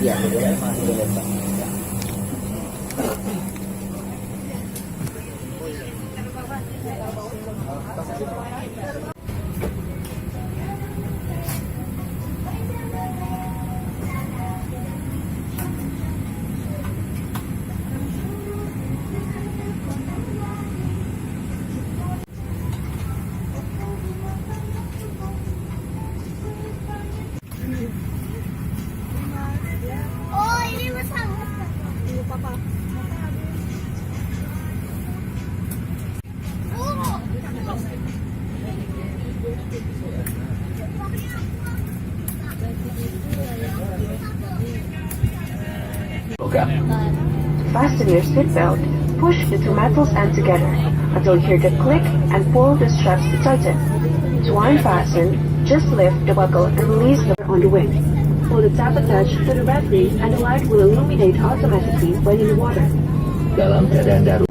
Iya, masih boleh Pak. Ya. Oh, ini bersama. Ini papa. Oh. Fasten your seatbelt, push the two metals end together until you hear the click and pull the straps to tighten. To unfasten, just lift the buckle and release the on the wing. Hold the tab attached to the battery and the light will illuminate automatically when in the water. Dalam keadaan darurat.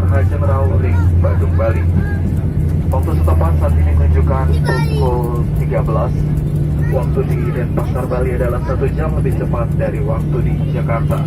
Raja Merau Ring, Badung, Bali. Waktu setempat saat ini menunjukkan pukul 13. Waktu di Denpasar, Bali adalah 1 jam lebih cepat dari waktu di Jakarta.